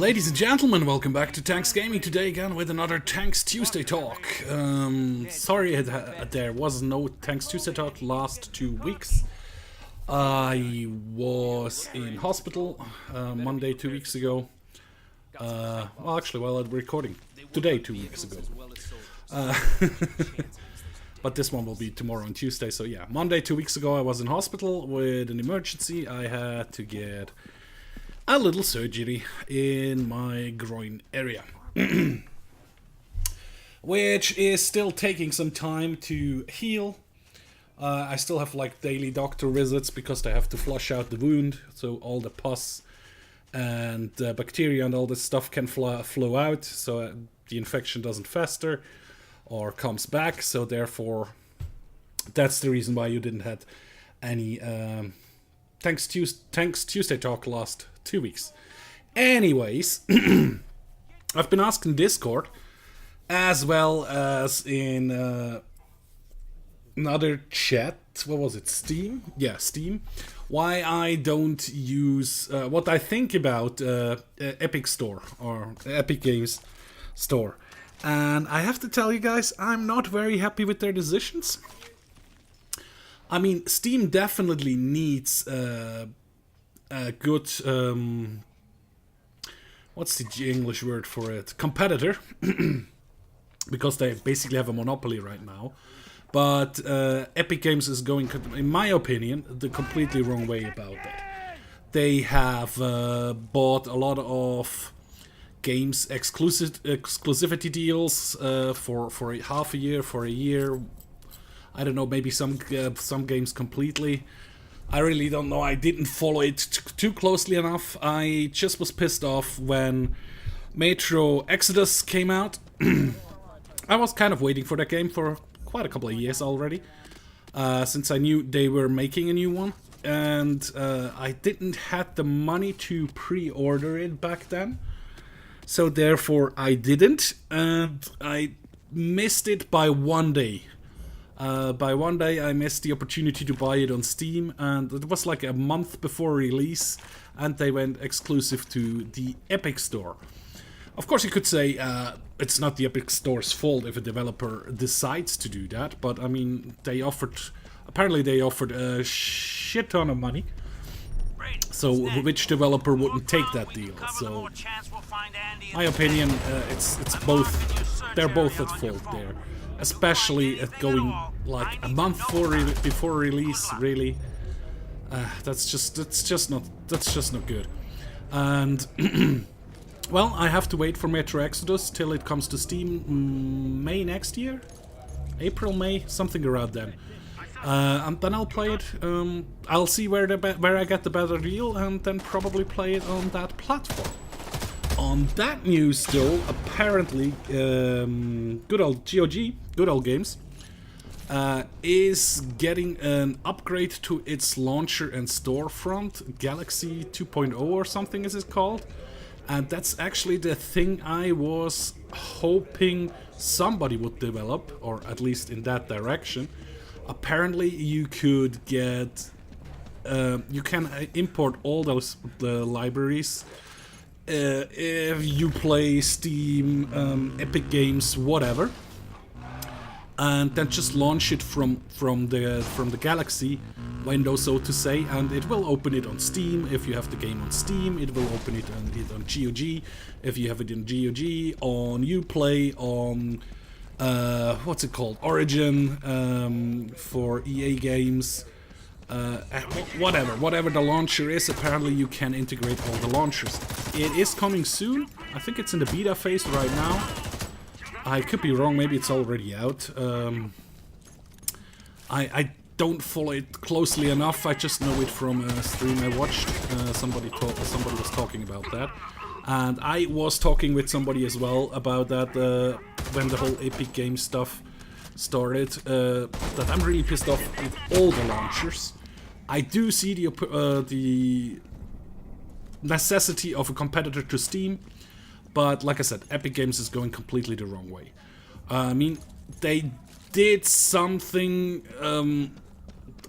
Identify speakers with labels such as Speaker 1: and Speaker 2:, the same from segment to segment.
Speaker 1: Ladies and gentlemen, welcome back to Tanks Gaming today again with another Tanks Tuesday talk. Sorry there was no Tanks Tuesday talk last 2 weeks. I was in hospital Monday 2 weeks ago. Well, actually, while I'm recording today 2 weeks ago. But this one will be tomorrow on Tuesday, so yeah. Monday 2 weeks ago I was in hospital with an emergency. I had to get a little surgery in my groin area. Which is still taking some time to heal. I still have like daily doctor visits because they have to flush out the wound, so all the pus and bacteria and all this stuff can flow out, so the infection doesn't fester or comes back. So therefore, that's the reason why you didn't have any Tanks Tuesday talk last 2 weeks. Anyways, I've been asked in Discord, as well as in another chat, what was it, Steam? Yeah, Steam, why I don't use, what I think about Epic Store, or Epic Games Store. And I have to tell you guys, I'm not very happy with their decisions. I mean, Steam definitely needs a good, what's the English word for it? Competitor. Because they basically have a monopoly right now. But Epic Games is going, in my opinion, the completely wrong way about it. They have bought a lot of games exclusivity deals for half a year, for a year. I don't know, maybe some games completely. I really don't know. I didn't follow it too closely enough. I just was pissed off when Metro Exodus came out. I was kind of waiting for that game for quite a couple of years already, since I knew they were making a new one, and I didn't have the money to pre-order it back then. So therefore I didn't, and I missed it by 1 day. By 1 day I missed the opportunity to buy it on Steam, and it was like a month before release, and they went exclusive to the Epic Store. Of course you could say it's not the Epic Store's fault if a developer decides to do that, but I mean, apparently they offered a shit ton of money. So which developer wouldn't take that deal? So my opinion, it's both. They're both at fault there, especially at going like a month before release. Really, that's just not good. And well, I have to wait for Metro Exodus till it comes to Steam May next year, April, May, something around then. And then I'll play it. I'll see where I get the better deal, and then probably play it on that platform. On that news, though, apparently, good old GOG, Good Old Games, is getting an upgrade to its launcher and storefront, Galaxy 2.0 or something is it called. And that's actually the thing I was hoping somebody would develop, or at least in that direction. Apparently you could get, you can import all those libraries if you play Steam, Epic Games, whatever, and then just launch it from the Galaxy window, so to say, and it will open it on Steam if you have the game on Steam. It will open it on GOG if you have it in GOG, on Uplay, on what's it called, Origin, for EA games, whatever the launcher is. Apparently you can integrate all the launchers. It is coming soon. I think it's in the beta phase right now. I could be wrong, maybe it's already out. I don't follow it closely enough. I just know it from a stream I watched. Somebody was talking about that, and I was talking with somebody as well about that when the whole Epic Games stuff started. That I'm really pissed off with all the launchers. I do see the necessity of a competitor to Steam, but like I said, Epic Games is going completely the wrong way. I mean, they did something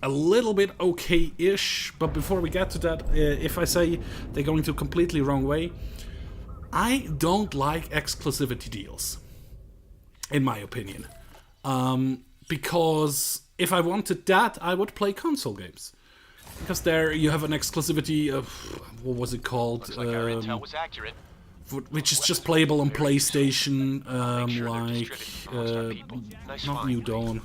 Speaker 1: a little bit okay-ish, but before we get to that, if I say they're going to completely wrong way, I don't like exclusivity deals, in my opinion. Because if I wanted that, I would play console games. Because there you have an exclusivity of, what was it called?
Speaker 2: Looks like our intel was accurate.
Speaker 1: Which is just playable on PlayStation, not New Dawn.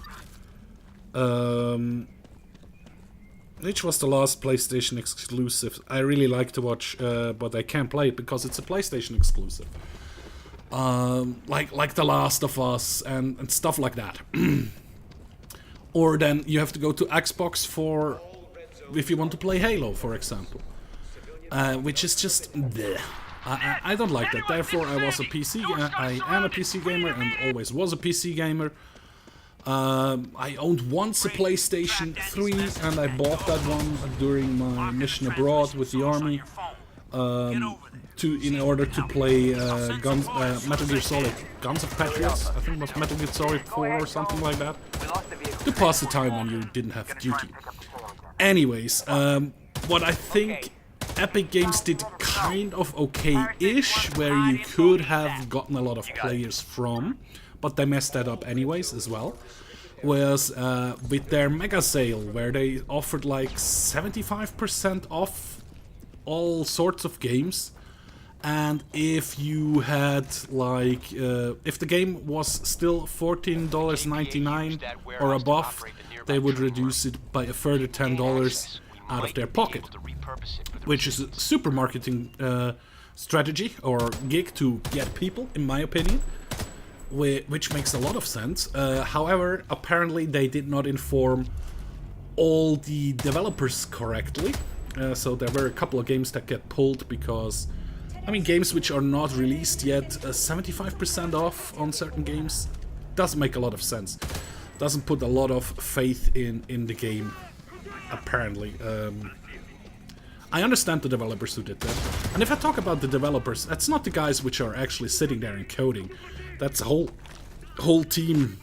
Speaker 1: Which was the last PlayStation exclusive? I really like to watch, but I can't play it because it's a PlayStation exclusive. Like The Last of Us and stuff like that. Or then you have to go to Xbox for if you want to play Halo, for example, which is just bleh. I don't like that. Therefore, I am a PC gamer and always was a PC gamer. I owned once a PlayStation 3 and I bought that one during my mission abroad with the army in order to play Metal Gear Solid Guns of Patriots. I think it was Metal Gear Solid 4 or something like that. To pass the time when you didn't have duty. Anyways, what I think Epic Games did kind of okay-ish, where you could have gotten a lot of players from, but they messed that up anyways as well, was with their mega sale, where they offered like 75% off all sorts of games, and if you had like, if the game was still $14.99 or above, they would reduce it by a further $10 out of their pocket, which is a super marketing strategy or gig to get people, in my opinion, which makes a lot of sense. However, apparently they did not inform all the developers correctly, so there were a couple of games that get pulled because, I mean, games which are not released yet, 75% off on certain games doesn't make a lot of sense. Doesn't put a lot of faith in the game, apparently. I understand the developers who did that. And if I talk about the developers, that's not the guys which are actually sitting there and coding. That's a whole team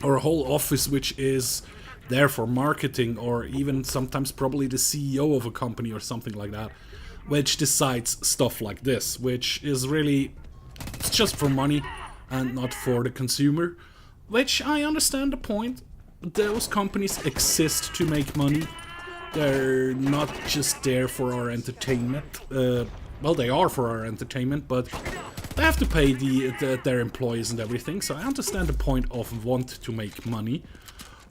Speaker 1: or a whole office which is there for marketing, or even sometimes probably the CEO of a company or something like that, which decides stuff like this, which is really, it's just for money and not for the consumer. Which I understand the point. Those companies exist to make money. They're not just there for our entertainment. Well, they are for our entertainment, but they have to pay their employees and everything. So I understand the point of want to make money.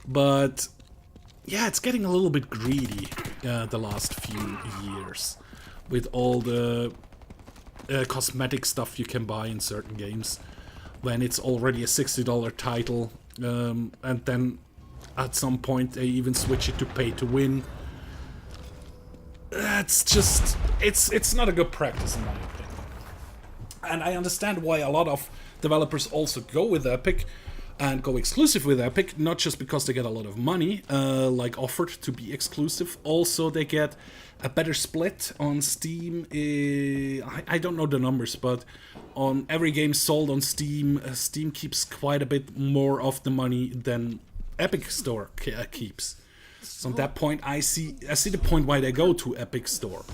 Speaker 1: But yeah, it's getting a little bit greedy the last few years with all the cosmetic stuff you can buy in certain games, when it's already a $60 title, and then at some point they even switch it to pay to win. That's just, it's not a good practice in my opinion. And I understand why a lot of developers also go with Epic and go exclusive with Epic, not just because they get a lot of money, like offered to be exclusive. Also, they get a better split on Steam. I don't know the numbers, but on every game sold on Steam, Steam keeps quite a bit more of the money than Epic Store keeps. So at that point, I see the point why they go to Epic Store.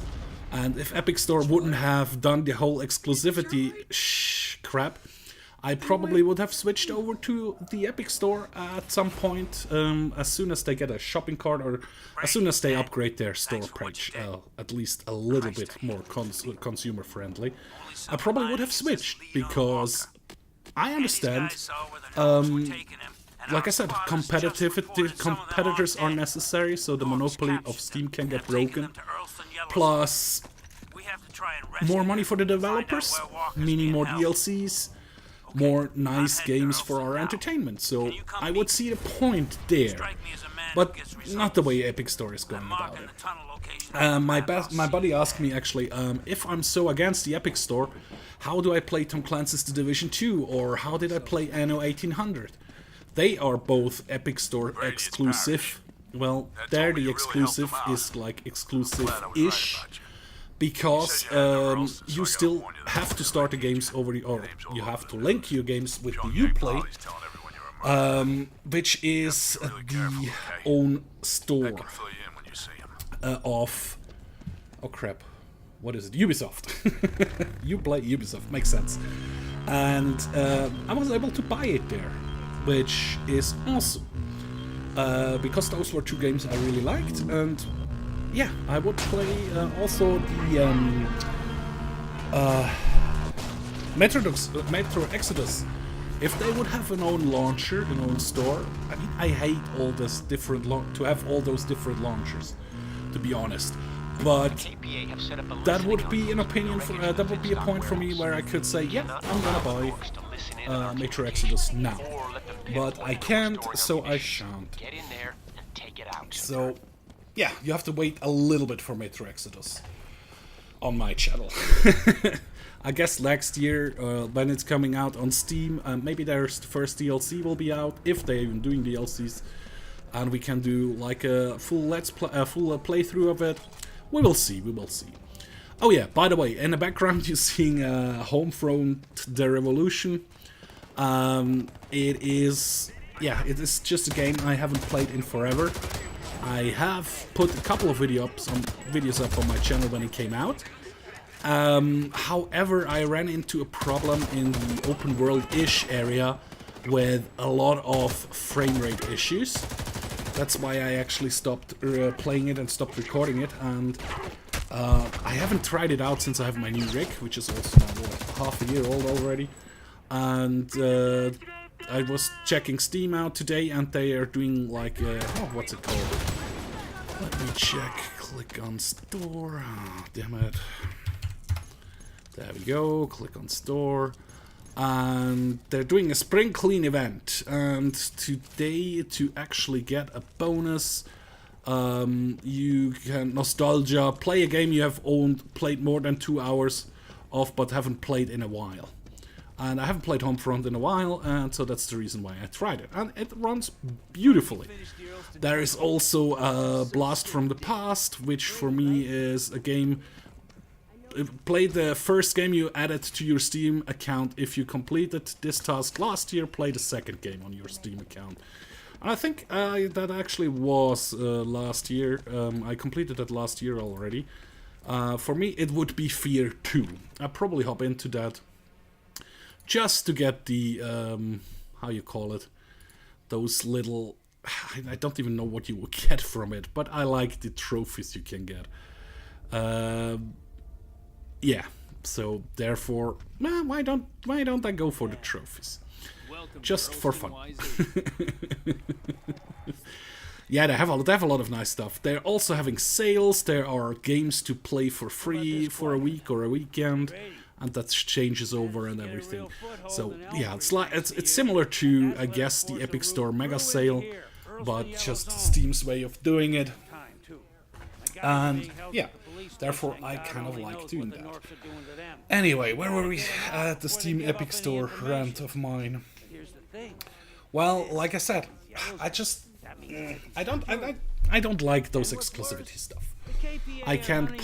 Speaker 1: And if Epic Store wouldn't have done the whole exclusivity crap, I probably would have switched over to the Epic Store at some point, as soon as they get a shopping cart, or as soon as they upgrade their store page, at least a little bit more consumer friendly. I probably would have switched, because I understand, like I said, competitors are necessary, so the monopoly of Steam can get broken. Plus, more money for the developers, meaning more DLCs, more nice games for our entertainment. So I would see the point there, but not the way Epic Store is going about it. My buddy asked me actually, if I'm so against the Epic Store, how do I play Tom Clancy's The Division 2, or how did I play Anno 1800? They are both Epic Store exclusive. Well, there the exclusive is like exclusive-ish, because you still have to start the games over or you have to link your games with the Uplay, which is the own store of, oh crap, what is it? Ubisoft. You play Ubisoft, makes sense. And I was able to buy it there, which is awesome. Because those were 2 games I really liked, and yeah, I would play also the Metro Exodus. If they would have an own launcher, an own store. I mean, I hate all this different to have all those different launchers, to be honest. But that would be an opinion for that would be a point for me where I could say, yeah, I'm gonna buy Metro Exodus now. But I can't, so I shan't. So yeah, you have to wait a little bit for Metro Exodus on my channel. I guess next year, when it's coming out on Steam, maybe their first DLC will be out, if they're even doing DLCs, and we can do like a full playthrough of it. We will see, we will see. Oh yeah, by the way, in the background you're seeing Homefront The Revolution. It is just a game I haven't played in forever. I have put a couple of videos up on my channel when it came out. However, I ran into a problem in the open world-ish area with a lot of frame rate issues. That's why I actually stopped playing it and stopped recording it, and I haven't tried it out since I have my new rig, which is also now half a year old already. And I was checking Steam out today, and they are doing like what's it called? Let me check. Click on store. Oh, damn it. There we go. Click on store. And they're doing a spring clean event. And today, to actually get a bonus, you can nostalgia play a game you have played more than 2 hours of, but haven't played in a while. And I haven't played Homefront in a while, and so that's the reason why I tried it. And it runs beautifully. There is also a Blast from the Past, which for me is a game. Play the first game you added to your Steam account. If you completed this task last year, play the second game on your Steam account. And I think that actually was last year. I completed that last year already. For me, it would be Fear 2. I'll probably hop into that just to get the, how you call it, those little, I don't even know what you will get from it, but I like the trophies you can get. Yeah, so therefore, why don't I go for the trophies? Just for fun. Yeah, they have a lot of nice stuff. They're also having sales. There are games to play for free for a week or a weekend, and that changes over and everything. So yeah, it's similar to, I guess, the Epic Store Mega Sale, but just Steam's way of doing it. And yeah, therefore I kind of like doing that. Anyway, where were we at the Steam Epic Store rant of mine? Well, like I said, I don't like those exclusivity stuff. I can't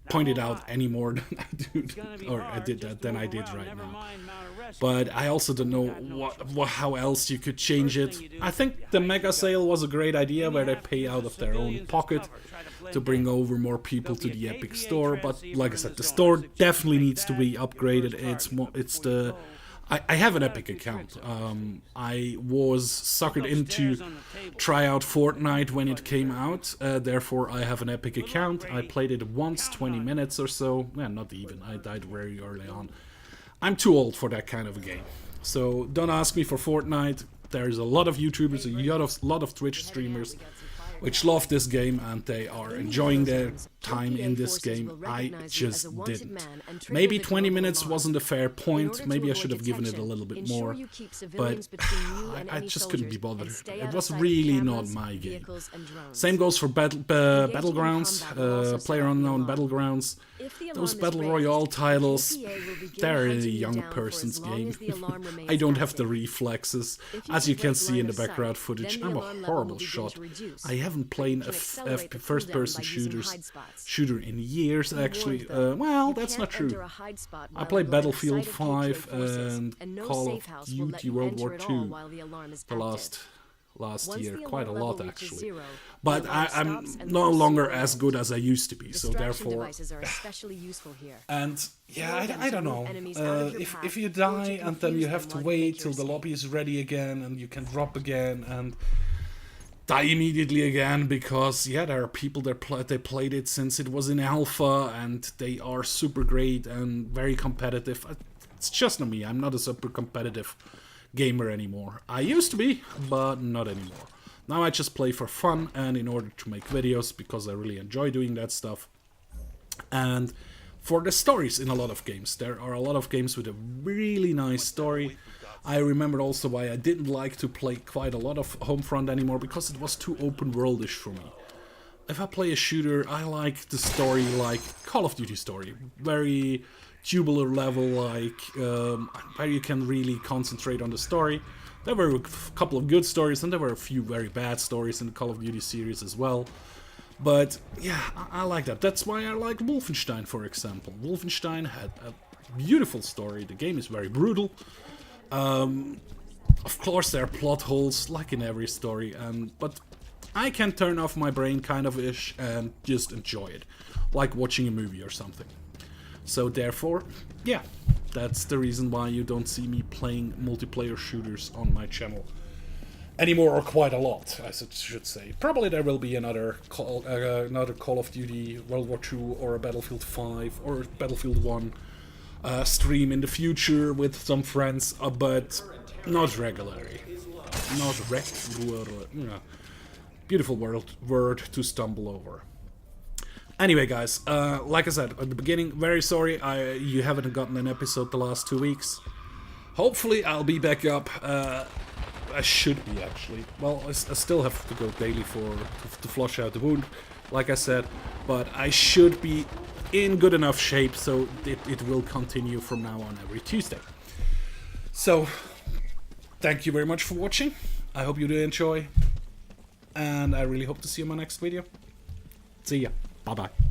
Speaker 1: point it out any more than I do, or I did that than I did right now. But I also don't know how else you could change it. I think the mega sale was a great idea, where they pay out of their own pocket to bring over more people to the Epic Store. But like I said, the store definitely needs to be upgraded. I have an Epic account. I was suckered into try out Fortnite when it came out. Therefore, I have an Epic account. I played it once, 20 minutes or so. Yeah, not even. I died very early on. I'm too old for that kind of a game. So don't ask me for Fortnite. There's a lot of YouTubers, a lot of Twitch streamers which love this game, and they are enjoying their time in this game. I just didn't. Maybe 20 minutes wasn't a fair point. Maybe I should have given it a little bit more, but I just couldn't be bothered. It was really not my game. Same goes for Battlegrounds, PlayerUnknown Battlegrounds. Those Battle Royale titles, they're a young person's game. I don't have the reflexes. As you can see in the background footage, I'm a horrible shot. I haven't played a first-person shooter in years, actually. Well, that's not true. I played Battlefield 5 and Call of Duty World War II the last last year, quite a lot actually. But I'm no longer as good as I used to be, so therefore... And yeah, I don't know. If you die and then you have to wait till the lobby is ready again and you can drop again and die immediately again because, yeah, there are people that they played it since it was in alpha and they are super great and very competitive. It's just not me. I'm not a super competitive gamer anymore. I used to be, but not anymore. Now I just play for fun and in order to make videos because I really enjoy doing that stuff. And for the stories in a lot of games. There are a lot of games with a really nice story. I remember also why I didn't like to play quite a lot of Homefront anymore, because it was too open worldish for me. If I play a shooter, I like the story like Call of Duty story. Very tubular level, like where you can really concentrate on the story. There were a couple of good stories and there were a few very bad stories in the Call of Duty series as well. But yeah, I like that. That's why I like Wolfenstein, for example. Wolfenstein had a beautiful story. The game is very brutal. Of course there are plot holes, like in every story, but I can turn off my brain kind of ish and just enjoy it, like watching a movie or something. So therefore, yeah, that's the reason why you don't see me playing multiplayer shooters on my channel anymore, or quite a lot, I should say. Probably there will be another Call of Duty World War II or a Battlefield 5 or Battlefield 1 stream in the future with some friends, but not regularly. Not regularly. Yeah. Beautiful word to stumble over. Anyway, guys, like I said at the beginning, very sorry you haven't gotten an episode the last 2 weeks. Hopefully I'll be back up. I should be, actually. Well, I still have to go daily to flush out the wound, like I said, but I should be in good enough shape so it will continue from now on every Tuesday. So, thank you very much for watching. I hope you do enjoy, and I really hope to see you in my next video. See ya. Bye-bye.